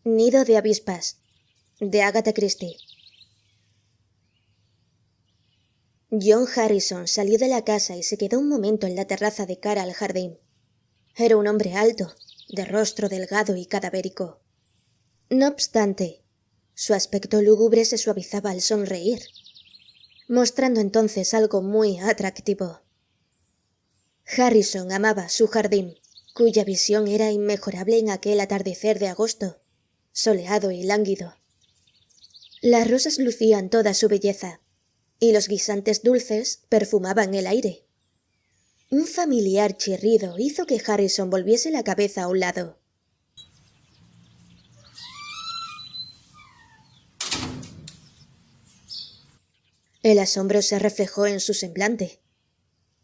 Nido de avispas, de Agatha Christie. John Harrison salió de la casa y se quedó un momento en la terraza de cara al jardín. Era un hombre alto, de rostro delgado y cadavérico. No obstante, su aspecto lúgubre se suavizaba al sonreír, mostrando entonces algo muy atractivo. Harrison amaba su jardín, cuya visión era inmejorable en aquel atardecer de agosto, soleado y lánguido. Las rosas lucían toda su belleza, y los guisantes dulces perfumaban el aire. Un familiar chirrido hizo que Harrison volviese la cabeza a un lado. El asombro se reflejó en su semblante,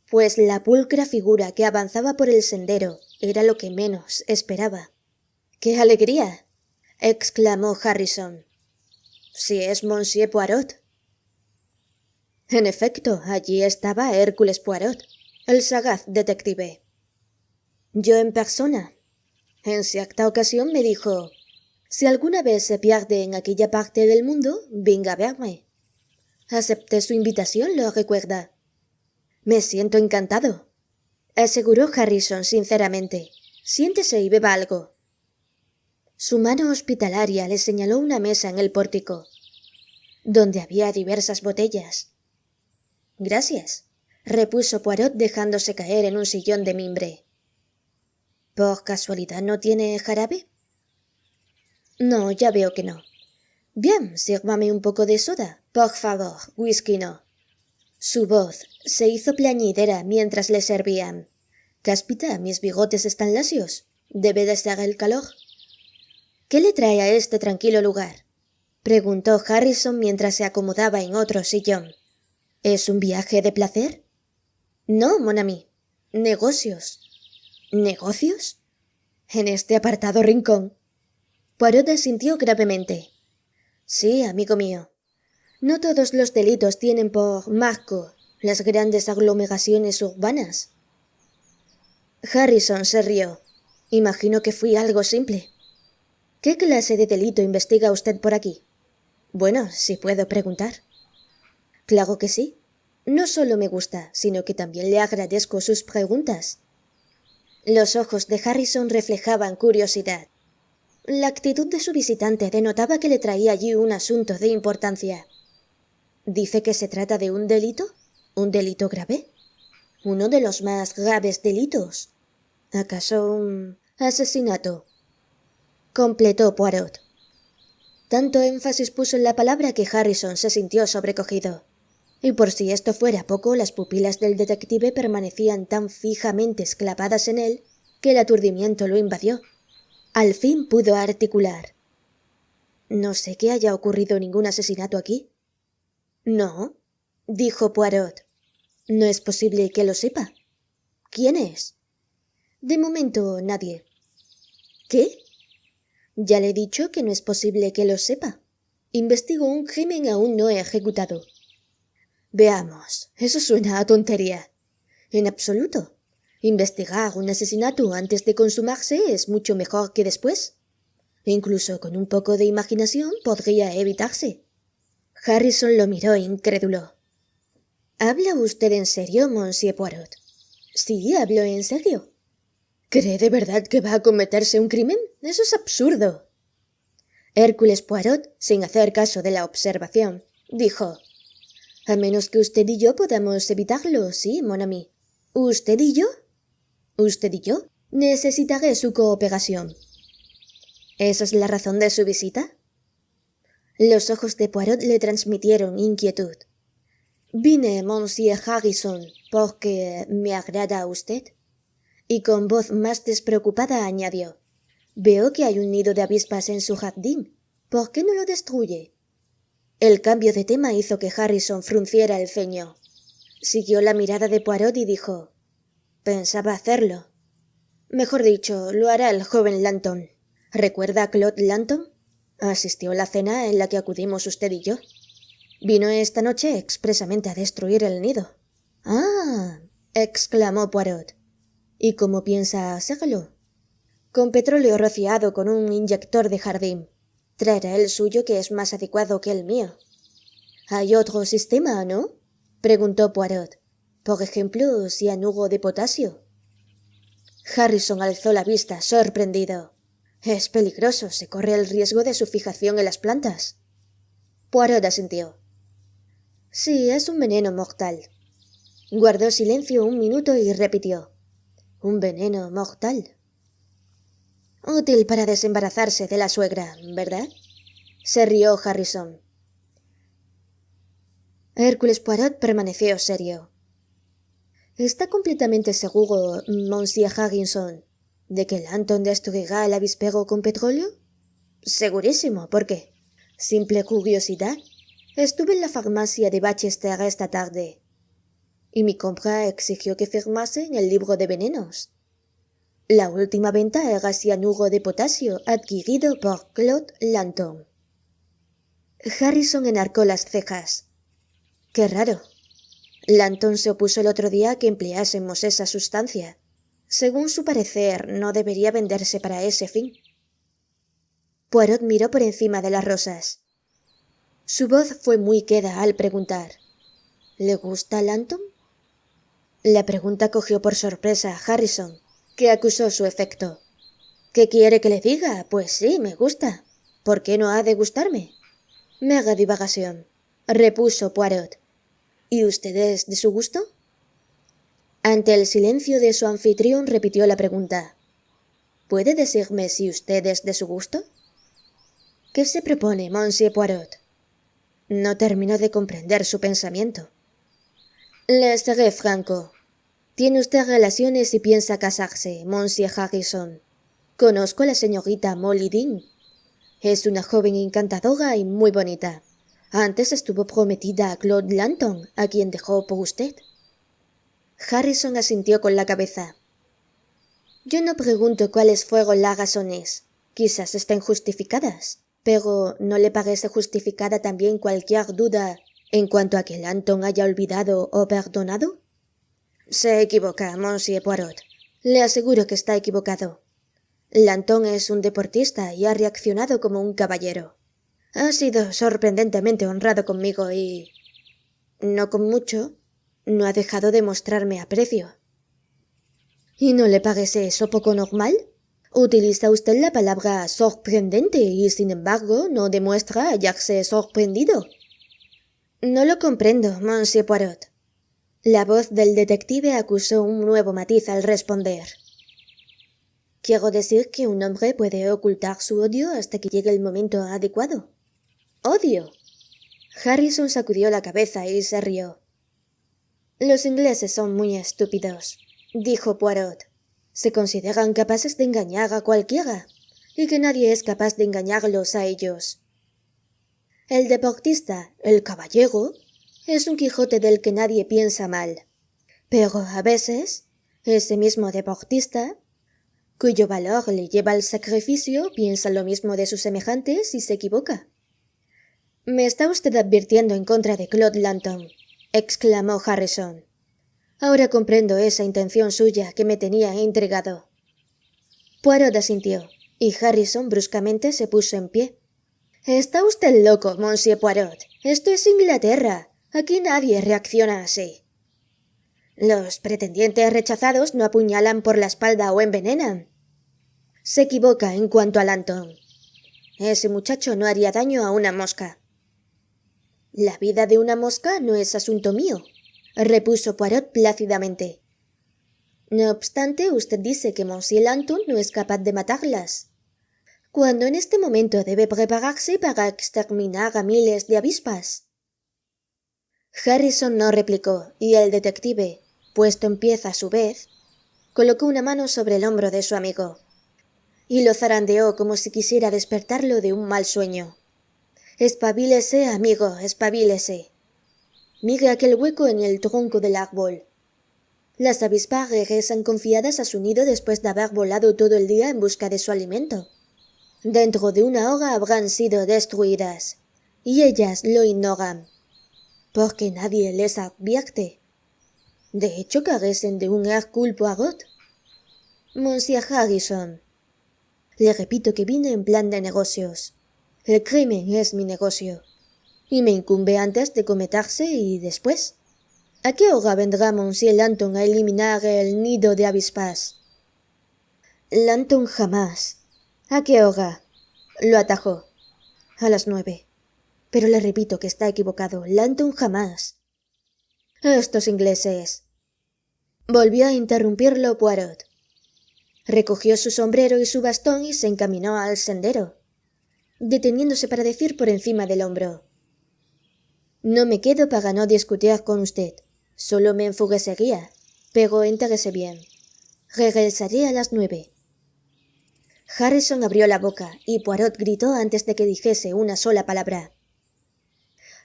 pues la pulcra figura que avanzaba por el sendero era lo que menos esperaba. ¡Qué alegría!, exclamó Harrison. «Si es Monsieur Poirot». En efecto, allí estaba Hércules Poirot, el sagaz detective. Yo en persona. En cierta ocasión me dijo: «Si alguna vez se pierde en aquella parte del mundo, venga a verme». Acepté su invitación, ¿lo recuerda? «Me siento encantado», aseguró Harrison sinceramente. «Siéntese y beba algo». Su mano hospitalaria le señaló una mesa en el pórtico, donde había diversas botellas. «Gracias», repuso Poirot dejándose caer en un sillón de mimbre. «¿Por casualidad no tiene jarabe?» «No, ya veo que no». «Bien, sírvame un poco de soda, por favor, whisky no». Su voz se hizo plañidera mientras le servían. «Cáspita, mis bigotes están lacios. Debe de ser el calor». «¿Qué le trae a este tranquilo lugar?», preguntó Harrison mientras se acomodaba en otro sillón. «¿Es un viaje de placer?» «No, mon ami. Negocios». «¿Negocios? ¿En este apartado rincón?» Poirot asintió gravemente. «Sí, amigo mío. No todos los delitos tienen por marco las grandes aglomeraciones urbanas». Harrison se rió. «Imagino que fui algo simple». «¿Qué clase de delito investiga usted por aquí?» «Bueno, si puedo preguntar». «Claro que sí. No solo me gusta, sino que también le agradezco sus preguntas». Los ojos de Harrison reflejaban curiosidad. La actitud de su visitante denotaba que le traía allí un asunto de importancia. «¿Dice que se trata de un delito? ¿Un delito grave? ¿Uno de los más graves delitos? ¿Acaso un asesinato?», completó Poirot. Tanto énfasis puso en la palabra que Harrison se sintió sobrecogido. Y por si esto fuera poco, las pupilas del detective permanecían tan fijamente clavadas en él que el aturdimiento lo invadió. Al fin pudo articular: «No sé que haya ocurrido ningún asesinato aquí». «No», dijo Poirot. «No es posible que lo sepa». «¿Quién es?» «De momento, nadie». «¿Qué?» «Ya le he dicho que no es posible que lo sepa. Investigo un crimen aún no ejecutado». «Veamos, eso suena a tontería». «En absoluto. Investigar un asesinato antes de consumarse es mucho mejor que después. Incluso con un poco de imaginación podría evitarse». Harrison lo miró incrédulo. «¿Habla usted en serio, Monsieur Poirot?» «Sí, hablo en serio». «¿Cree de verdad que va a cometerse un crimen? Eso es absurdo». Hércules Poirot, sin hacer caso de la observación, dijo: «A menos que usted y yo podamos evitarlo, sí, mon ami». «¿Usted y yo?» «¿Usted y yo? Necesitaré su cooperación». «¿Esa es la razón de su visita?» Los ojos de Poirot le transmitieron inquietud. «Vine, Monsieur Harrison, porque me agrada a usted». Y con voz más despreocupada añadió: «Veo que hay un nido de avispas en su jardín. ¿Por qué no lo destruye?» El cambio de tema hizo que Harrison frunciera el ceño. Siguió la mirada de Poirot y dijo: «Pensaba hacerlo. Mejor dicho, lo hará el joven Lanton. ¿Recuerda a Claude Lanton? Asistió a la cena en la que acudimos usted y yo. Vino esta noche expresamente a destruir el nido». «Ah», exclamó Poirot. «¿Y cómo piensa hacerlo?» «Con petróleo rociado con un inyector de jardín. Traerá el suyo que es más adecuado que el mío. Hay otro sistema, ¿no? Preguntó Poirot. Por ejemplo, cianuro de potasio. Harrison alzó la vista, sorprendido. Es peligroso, se corre el riesgo de su fijación en las plantas. Poirot asintió. Sí, es un veneno mortal. Guardó silencio un minuto y repitió. Un veneno mortal. Útil para desembarazarse de la suegra, ¿verdad? Se rió Harrison. Hércules Poirot permaneció serio. ¿Está completamente seguro, Monsieur Higginson, de que Lanton destruirá el avispero con petróleo? Segurísimo, ¿por qué? Simple curiosidad. Estuve en la farmacia de Bachester esta tarde, y mi compra exigió que firmase en el libro de venenos. La última venta era cianuro de potasio adquirido por Claude Lanton. Harrison enarcó las cejas. Qué raro. Lanton se opuso el otro día a que empleásemos esa sustancia. Según su parecer, no debería venderse para ese fin. Poirot miró por encima de las rosas. Su voz fue muy queda al preguntar. ¿Le gusta Lanton? La pregunta cogió por sorpresa a Harrison, que acusó su efecto. ¿Qué quiere que le diga? Pues sí, me gusta. ¿Por qué no ha de gustarme? Mega divagación, repuso Poirot. ¿Y usted es de su gusto? Ante el silencio de su anfitrión repitió la pregunta. ¿Puede decirme si usted es de su gusto? ¿Qué se propone, Monsieur Poirot? No terminó de comprender su pensamiento. Le seré franco. Tiene usted relaciones y piensa casarse, Monsieur Harrison. Conozco a la señorita Molly Dean. Es una joven encantadora y muy bonita. Antes estuvo prometida a Claude Lanton, a quien dejó por usted. Harrison asintió con la cabeza. Yo no pregunto cuáles fueron las razones. Quizás estén justificadas. Pero ¿no le parece justificada también cualquier duda en cuanto a que Lanton haya olvidado o perdonado? Se equivoca, Monsieur Poirot. Le aseguro que está equivocado. Lanton es un deportista y ha reaccionado como un caballero. Ha sido sorprendentemente honrado conmigo y... no con mucho, no ha dejado de mostrarme aprecio. ¿Y no le parece eso poco normal? Utiliza usted la palabra sorprendente y, sin embargo, no demuestra hallarse sorprendido. No lo comprendo, Monsieur Poirot. La voz del detective acusó un nuevo matiz al responder. Quiero decir que un hombre puede ocultar su odio hasta que llegue el momento adecuado. ¿Odio? Harrison sacudió la cabeza y se rió. Los ingleses son muy estúpidos, dijo Poirot. Se consideran capaces de engañar a cualquiera, y que nadie es capaz de engañarlos a ellos. El deportista, el caballero, es un Quijote del que nadie piensa mal. Pero a veces, ese mismo deportista, cuyo valor le lleva al sacrificio, piensa lo mismo de sus semejantes y se equivoca. «Me está usted advirtiendo en contra de Claude Lanton», exclamó Harrison. «Ahora comprendo esa intención suya que me tenía intrigado». Poirot asintió, y Harrison bruscamente se puso en pie. «Está usted loco, Monsieur Poirot. Esto es Inglaterra. Aquí nadie reacciona así». «Los pretendientes rechazados no apuñalan por la espalda o envenenan». «Se equivoca en cuanto a Lanton. Ese muchacho no haría daño a una mosca». «La vida de una mosca no es asunto mío», repuso Poirot plácidamente. «No obstante, usted dice que Monsieur Lanton no es capaz de matarlas, cuando en este momento debe prepararse para exterminar a miles de avispas». Harrison no replicó, y el detective, puesto en pie a su vez, colocó una mano sobre el hombro de su amigo, y lo zarandeó como si quisiera despertarlo de un mal sueño. «Espabilese, amigo, espabilese. Mire aquel hueco en el tronco del árbol. Las avispas regresan confiadas a su nido después de haber volado todo el día en busca de su alimento. Dentro de una hora habrán sido destruidas, y ellas lo ignoran, porque nadie les advierte. De hecho, carecen de un Hercule Poirot. Monsieur Harrison, le repito que vine en plan de negocios. El crimen es mi negocio, y me incumbe antes de cometerse y después. ¿A qué hora vendrá Monsieur Lanton a eliminar el nido de avispas? Lanton jamás. ¿A qué hora? Lo atajó. A las 9. Pero le repito que está equivocado. Lanton jamás. Estos ingleses. Volvió a interrumpirlo Poirot. Recogió su sombrero y su bastón y se encaminó al sendero, deteniéndose para decir por encima del hombro: «No me quedo para no discutir con usted. Solo me enfuguecería, pero entérese bien. Regresaré a las 9». Harrison abrió la boca y Poirot gritó antes de que dijese una sola palabra: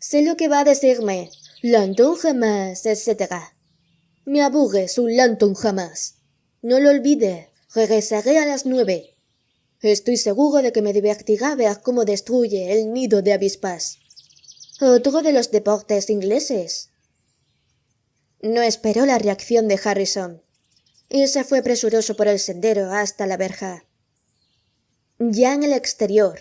«Sé lo que va a decirme. Lanton jamás, etc. Me aburre su Lanton jamás. No lo olvide, regresaré a las 9. Estoy seguro de que me divertirá ver cómo destruye el nido de avispas. Otro de los deportes ingleses». No esperó la reacción de Harrison y se fue presuroso por el sendero hasta la verja. Ya en el exterior,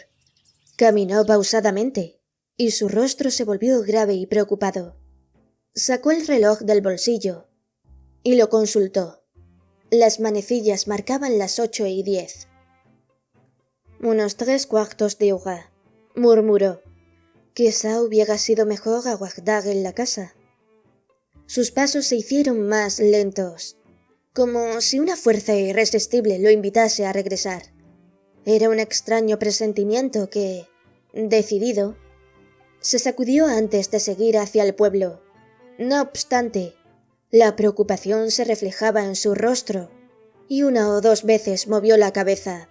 caminó pausadamente y su rostro se volvió grave y preocupado. Sacó el reloj del bolsillo y lo consultó. Las manecillas marcaban las 8:10. «Unos 3/4 de hora», murmuró. «Quizá hubiera sido mejor aguardar en la casa». Sus pasos se hicieron más lentos, como si una fuerza irresistible lo invitase a regresar. Era un extraño presentimiento que, decidido, se sacudió antes de seguir hacia el pueblo. No obstante, la preocupación se reflejaba en su rostro y 1 o 2 veces movió la cabeza,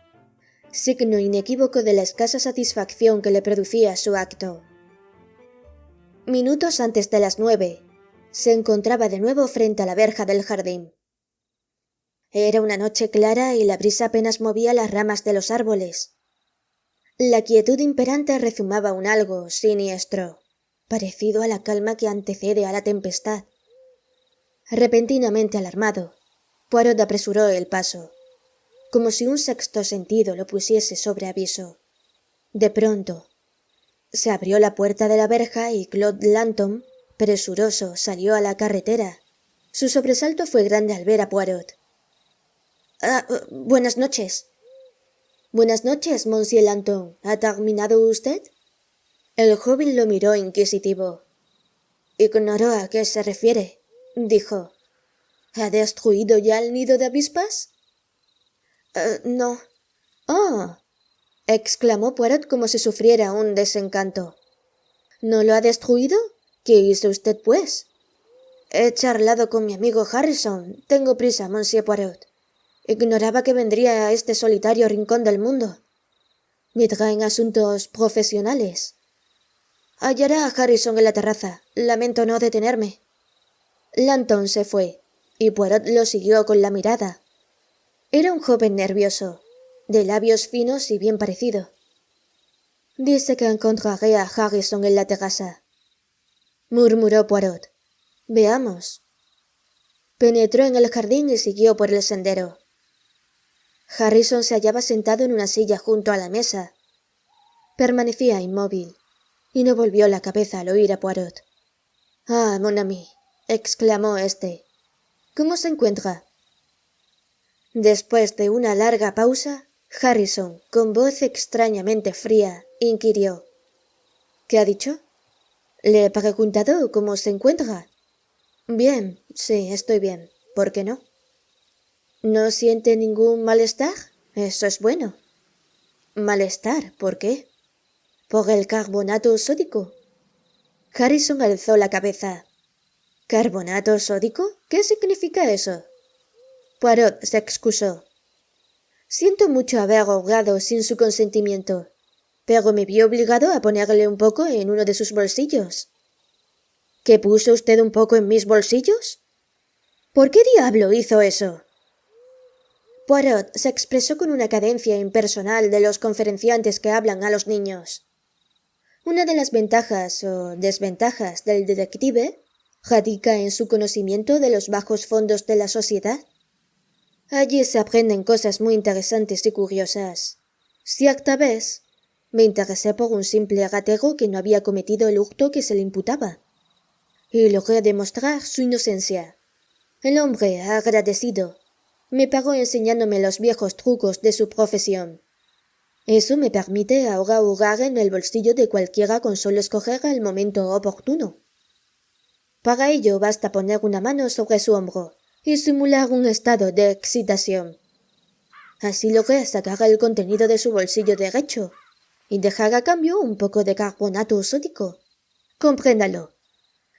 signo inequívoco de la escasa satisfacción que le producía su acto. Minutos antes de las 9, se encontraba de nuevo frente a la verja del jardín. Era una noche clara y la brisa apenas movía las ramas de los árboles. La quietud imperante rezumaba un algo siniestro, parecido a la calma que antecede a la tempestad. Repentinamente alarmado, Poirot apresuró el paso, como si un sexto sentido lo pusiese sobre aviso. De pronto, se abrió la puerta de la verja y Claude Lanton, presuroso, salió a la carretera. Su sobresalto fue grande al ver a Poirot. Buenas noches. Buenas noches, Monsieur Lanton. ¿Ha terminado usted? El joven lo miró inquisitivo. Ignoro a qué se refiere, dijo. ¿Ha destruido ya el nido de avispas? No. Oh, exclamó Poirot como si sufriera un desencanto. ¿No lo ha destruido? ¿Qué hizo usted, pues? He charlado con mi amigo Harrison. Tengo prisa, Monsieur Poirot. Ignoraba que vendría a este solitario rincón del mundo. Me traen asuntos profesionales. Hallará a Harrison en la terraza. Lamento no detenerme. Lanton se fue, y Poirot lo siguió con la mirada. Era un joven nervioso, de labios finos y bien parecido. Dice que encontraré a Harrison en la terraza, murmuró Poirot. Veamos. Penetró en el jardín y siguió por el sendero. Harrison se hallaba sentado en una silla junto a la mesa. Permanecía inmóvil, y no volvió la cabeza al oír a Poirot. «Ah, mon ami», exclamó éste. «¿Cómo se encuentra?» Después de una larga pausa, Harrison, con voz extrañamente fría, inquirió. «¿Qué ha dicho?» «Le he preguntado cómo se encuentra». «Bien, sí, estoy bien. ¿Por qué no?» «¿No siente ningún malestar? Eso es bueno». «¿Malestar? ¿Por qué?» «Por el carbonato sódico». Harrison alzó la cabeza. «¿Carbonato sódico? ¿Qué significa eso?» Poirot se excusó. «Siento mucho haber ahogado sin su consentimiento, pero me vi obligado a ponerle un poco en uno de sus bolsillos». ¿Que puso usted un poco en mis bolsillos? ¿Por qué diablo hizo eso? Poirot se expresó con una cadencia impersonal de los conferenciantes que hablan a los niños. Una de las ventajas o desventajas del detective radica en su conocimiento de los bajos fondos de la sociedad. Allí se aprenden cosas muy interesantes y curiosas. Cierta vez, Me interesé por un simple gatego que no había cometido el hurto que se le imputaba. Y logré demostrar su inocencia. El hombre, agradecido, me pagó enseñándome los viejos trucos de su profesión. Eso me permite ahora hurgar en el bolsillo de cualquiera con solo escoger el momento oportuno. Para ello basta poner una mano sobre su hombro y simular un estado de excitación. Así logré sacar el contenido de su bolsillo derecho y dejar a cambio un poco de carbonato sódico. Compréndalo.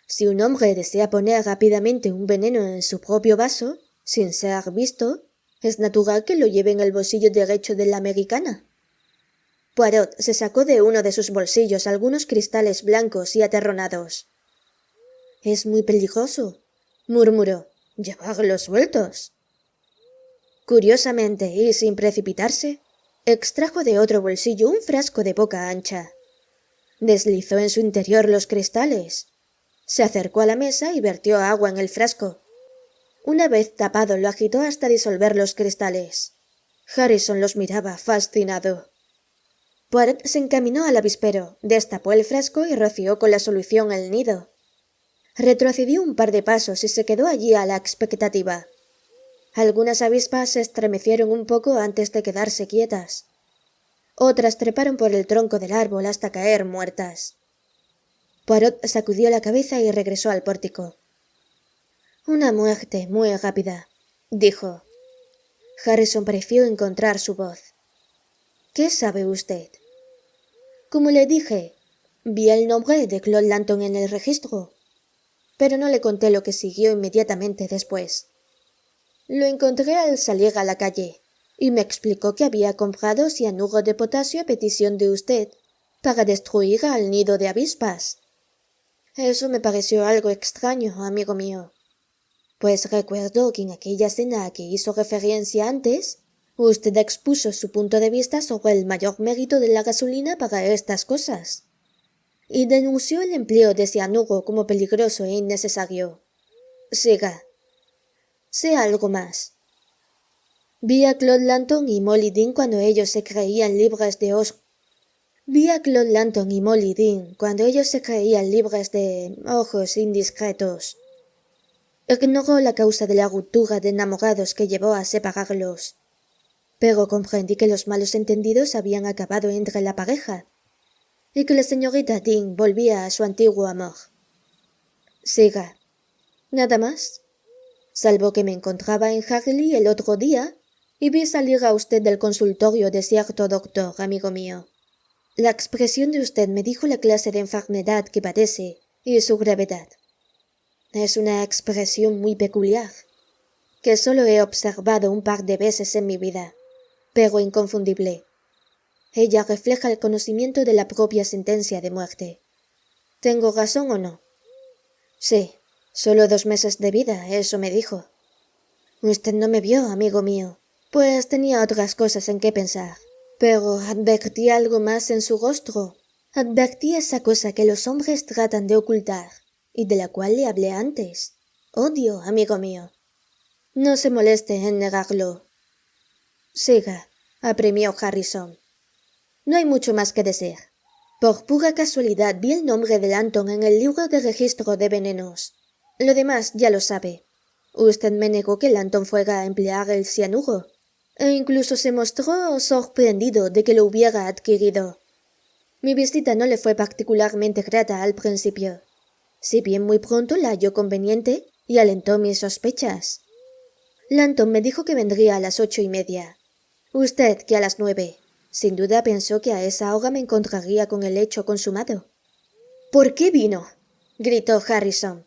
Si un hombre desea poner rápidamente un veneno en su propio vaso, sin ser visto, es natural que lo lleve en el bolsillo derecho de la americana. Poirot se sacó de uno de sus bolsillos algunos cristales blancos y aterronados. «Es muy peligroso», murmuró, «llevarlos sueltos». Curiosamente y sin precipitarse, extrajo de otro bolsillo un frasco de boca ancha. Deslizó en su interior los cristales. Se acercó a la mesa y vertió agua en el frasco. Una vez tapado lo agitó hasta disolver los cristales. Harrison los miraba fascinado. Poirot se encaminó al avispero, destapó el frasco y roció con la solución el nido. Retrocedió un par de pasos y se quedó allí a la expectativa. Algunas avispas se estremecieron un poco antes de quedarse quietas. Otras treparon por el tronco del árbol hasta caer muertas. Poirot sacudió la cabeza y regresó al pórtico. «Una muerte muy rápida», dijo. Harrison pareció encontrar su voz. «¿Qué sabe usted?» «Como le dije, vi el nombre de Claude Lanton en el registro, pero no le conté lo que siguió inmediatamente después. Lo encontré al salir a la calle y me explicó que había comprado cianuro de potasio a petición de usted para destruir al nido de avispas. Eso me pareció algo extraño, amigo mío, pues recuerdo que en aquella cena a que hizo referencia antes, usted expuso su punto de vista sobre el mayor mérito de la gasolina para estas cosas, y denunció el empleo de cianuro como peligroso e innecesario. Siga. Sé algo más. Vi a Claude Lanton y Molly Dean cuando ellos se creían libres de ojos indiscretos. Ignoró la causa de la ruptura de enamorados que llevó a separarlos, pero comprendí que los malos entendidos habían acabado entre la pareja y que la señorita Dean volvía a su antiguo amor. Siga. ¿Nada más? Salvo que me encontraba en Harley el otro día y vi salir a usted del consultorio de cierto doctor, amigo mío. La expresión de usted me dijo la clase de enfermedad que padece y su gravedad. Es una expresión muy peculiar, que solo he observado un par de veces en mi vida, pero inconfundible. Ella refleja el conocimiento de la propia sentencia de muerte. ¿Tengo razón o no? Sí, solo 2 meses de vida, eso me dijo. Usted no me vio, amigo mío, pues tenía otras cosas en que pensar, pero advertí algo más en su rostro. Advertí esa cosa que los hombres tratan de ocultar y de la cual le hablé antes. Odio, amigo mío. No se moleste en negarlo. Siga, apremió Harrison. No hay mucho más que decir. Por pura casualidad vi el nombre de Lanton en el libro de registro de venenos. Lo demás ya lo sabe. Usted me negó que Lanton fuera a emplear el cianuro, e incluso se mostró sorprendido de que lo hubiera adquirido. Mi visita no le fue particularmente grata al principio, si bien muy pronto la halló conveniente y alentó mis sospechas. Lanton me dijo que vendría a las 8:30. Usted, que a las 9. Sin duda pensó que a esa hora me encontraría con el hecho consumado. «¿Por qué vino?», gritó Harrison.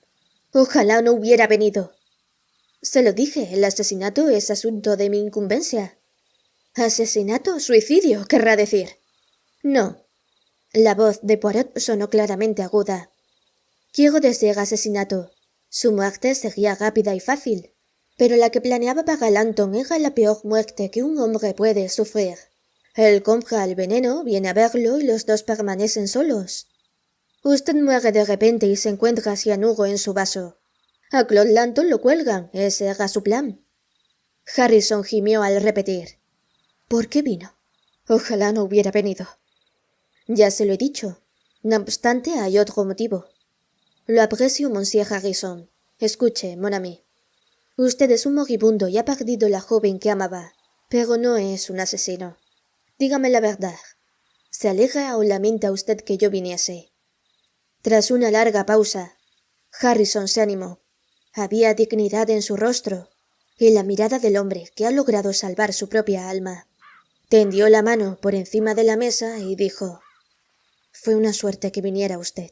«Ojalá no hubiera venido». Se lo dije, el asesinato es asunto de mi incumbencia. «¿Asesinato? Suicidio, querrá decir». «No». La voz de Poirot sonó claramente aguda. «Quiero decir asesinato. Su muerte sería rápida y fácil, pero la que planeaba para Lanton era la peor muerte que un hombre puede sufrir. Él compra el veneno, viene a verlo y los dos permanecen solos. Usted muere de repente y se encuentra cianuro en su vaso. A Claude Lanton lo cuelgan, ese era su plan». Harrison gimió al repetir: «¿Por qué vino? Ojalá no hubiera venido». Ya se lo he dicho. No obstante, hay otro motivo. Lo aprecio, Monsieur Harrison. Escuche, mon ami. Usted es un moribundo y ha perdido la joven que amaba, pero no es un asesino. Dígame la verdad. ¿Se alegra o lamenta usted que yo viniese? Tras una larga pausa, Harrison se animó. Había dignidad en su rostro y la mirada del hombre que ha logrado salvar su propia alma. Tendió la mano por encima de la mesa y dijo: «Fue una suerte que viniera usted».